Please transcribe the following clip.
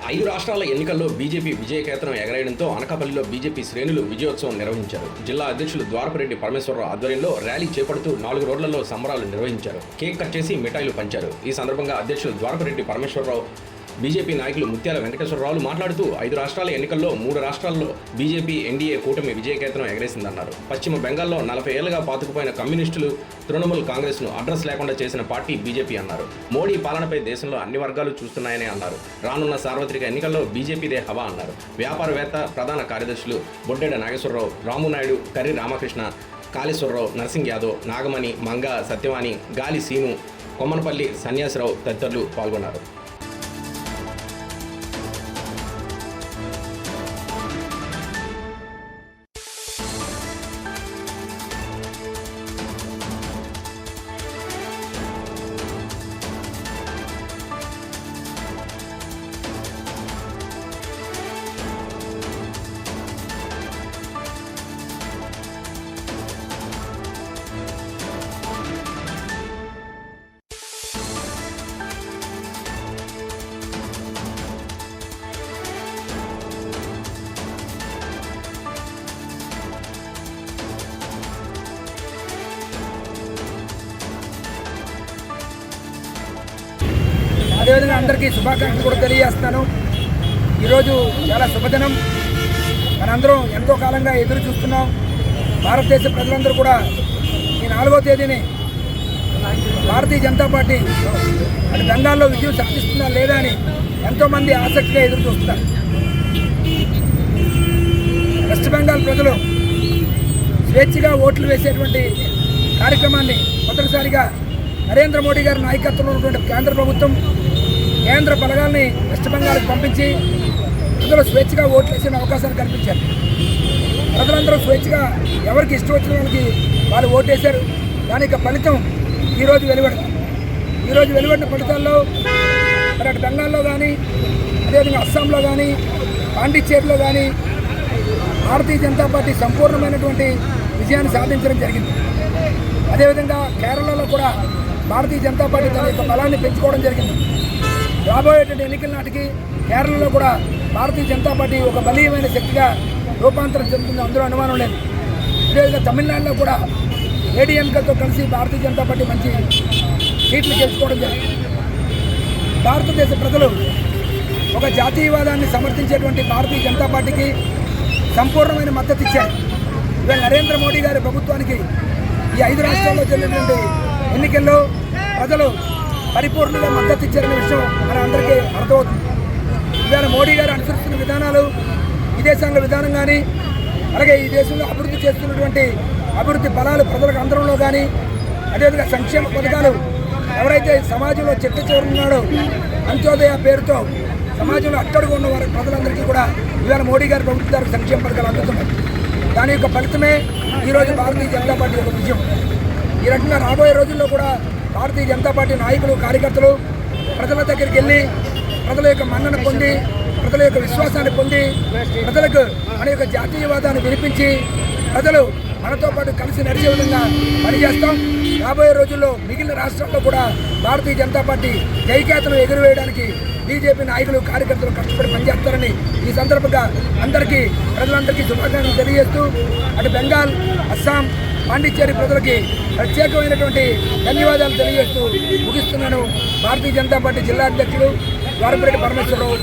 5 రాష్ట్రాల ఎన్నికల్లో బీజేపీ విజయకేతనం ఎగరేయడంతో అనకాపల్లిలో బీజేపీ శ్రేణులు విజయోత్సవం నిర్వహించారు. జిల్లా అధ్యక్షులు ద్వారపరెడ్డి పరమేశ్వరరావు ఆధ్వర్యంలో ర్యాలీ చేపడుతూ 4 రోడ్లలో సంబరాలు నిర్వహించారు. కేక్ కట్ చేసి మిఠాయిలు పంచారు. ఈ సందర్భంగా అధ్యక్షులు ద్వారపరెడ్డి పరమేశ్వరరావు, బీజేపీ నాయకులు ముత్యాల వెంకటేశ్వరరావు మాట్లాడుతూ 5 రాష్ట్రాల ఎన్నికల్లో 3 రాష్ట్రాల్లో బీజేపీ ఎన్డీఏ కూటమి విజయకేతనం ఎగరేసిందన్నారు. పశ్చిమ బెంగాల్లో 40 ఏళ్లుగా పాతుకుపోయిన కమ్యూనిస్టులు, తృణమూల్ కాంగ్రెస్ను అడ్రస్ లేకుండా చేసిన పార్టీ బీజేపీ అన్నారు. మోడీ పాలనపై దేశంలో అన్ని వర్గాలు చూస్తున్నాయని అన్నారు. రానున్న సార్వత్రిక ఎన్నికల్లో బీజేపీదే హవా అన్నారు. వ్యాపారవేత్త, ప్రధాన కార్యదర్శులు బొడ్డెడ నాగేశ్వరరావు, రామునాయుడు, కర్రి రామకృష్ణ, కాళేశ్వరరావు, నర్సింగ్ యాదవ్, నాగమణి, మంగ సత్యవాణి, గాలి సీను, కొమ్మనపల్లి సన్యాసరావు తదితరులు పాల్గొన్నారు. అదేవిధంగా అందరికీ శుభాకాంక్షలు కూడా తెలియజేస్తున్నాను. ఈరోజు చాలా శుభదినం. మనందరం ఎంతో కాలంగా ఎదురు చూస్తున్నాం. భారతదేశ ప్రజలందరూ కూడా ఈ 4వ తేదీని భారతీయ జనతా పార్టీ అటు బెంగాల్లో విజయం సాధిస్తుందా లేదా అని ఎంతోమంది ఆసక్తిగా ఎదురు చూస్తున్నారు. వెస్ట్ బెంగాల్ ప్రజలు స్వేచ్ఛగా ఓట్లు వేసేటువంటి కార్యక్రమాన్ని మొదటిసారిగా నరేంద్ర మోడీ గారి నాయకత్వంలో ఉన్నటువంటి కేంద్ర ప్రభుత్వం కేంద్ర బలగాల్ని వెస్ట్ బెంగాల్కి పంపించి ప్రజలు స్వేచ్ఛగా ఓట్లు వేసే అవకాశాన్ని కల్పించారు. ప్రజలందరూ స్వేచ్ఛగా ఎవరికి ఇష్టం వచ్చిన వాళ్ళకి వాళ్ళు ఓటేశారు. దానికి ఫలితం ఈరోజు వెలువడింది. ఈరోజు వెలువడిన ఫలితాల్లో మరి అటు బెంగాల్లో కానీ, అదేవిధంగా అస్సాంలో కానీ, పాండిచ్చేరిలో కానీ భారతీయ జనతా పార్టీ సంపూర్ణమైనటువంటి విజయాన్ని సాధించడం జరిగింది. అదేవిధంగా కేరళలో కూడా భారతీయ జనతా పార్టీ తన యొక్క బలాన్ని పెంచుకోవడం జరిగింది. రాబోయేటువంటి ఎన్నికల నాటికి కేరళలో కూడా భారతీయ జనతా పార్టీ ఒక బలీయమైన శక్తిగా రూపాంతరం చెందుతుంది, అందులో అనుమానం లేదు. అదేవిధంగా తమిళనాడులో కూడా ఏడీఎంకేతో కలిసి భారతీయ జనతా పార్టీ మంచి సీట్లు గెలుచుకోవడం జరిగింది. భారతదేశ ప్రజలు ఒక జాతీయవాదాన్ని సమర్థించేటువంటి భారతీయ జనతా పార్టీకి సంపూర్ణమైన మద్దతు ఇచ్చారు. ఇవాళ నరేంద్ర మోడీ గారి ప్రభుత్వానికి ఈ 5 రాష్ట్రాల్లో జరిగినటువంటి ఎన్నికల్లో ప్రజలు పరిపూర్ణంగా మద్దతు ఇచ్చారనే విషయం మన అందరికీ అర్థమవుతుంది. ఇవాళ మోడీ గారు అనుసరిస్తున్న విధానాలు, విదేశాంగ విధానం కానీ, అలాగే ఈ దేశంలో అభివృద్ధి చేస్తున్నటువంటి అభివృద్ధి ఫలాలు ప్రజలకు అందడంలో కానీ, అదేవిధంగా సంక్షేమ పథకాలు ఎవరైతే సమాజంలో చిట్ట చివరి ఉన్నాడో అంత్యోదయ పేరుతో సమాజంలో అట్టడుగు ఉన్న వారి ప్రజలందరికీ కూడా ఇవాళ మోడీ గారి ప్రభుత్వం ద్వారా సంక్షేమ పథకాలు అందుతున్నాయి. దాని యొక్క ఫలితమే ఈరోజు భారతీయ జనతా పార్టీ యొక్క విజయం. ఈ రకంగా రాబోయే రోజుల్లో కూడా భారతీయ జనతా పార్టీ నాయకులు, కార్యకర్తలు ప్రజల దగ్గరికి వెళ్ళి ప్రజల యొక్క మన్నన పొంది, ప్రజల యొక్క విశ్వాసాన్ని పొంది, ప్రజలకు మన యొక్క జాతీయవాదాన్ని వినిపించి ప్రజలు మనతో పాటు కలిసి నడిచే విధంగా పనిచేస్తాం. రాబోయే రోజుల్లో మిగిలిన రాష్ట్రాల్లో కూడా భారతీయ జనతా పార్టీ జైకేతను ఎగురవేయడానికి బీజేపీ నాయకులు, కార్యకర్తలు కష్టపడి పనిచేస్తారని ఈ సందర్భంగా ప్రజలందరికీ శుభాకాంక్షలు తెలియజేస్తూ అటు బెంగాల్, అస్సాం, పాండిచ్చేరి ప్రజలకి ప్రత్యేకమైనటువంటి ధన్యవాదాలు తెలియజేస్తూ ముగిస్తున్నాను. భారతీయ జనతా పార్టీ జిల్లా అధ్యక్షులు ద్వారపరెడ్డి పరమేశ్వరరావు.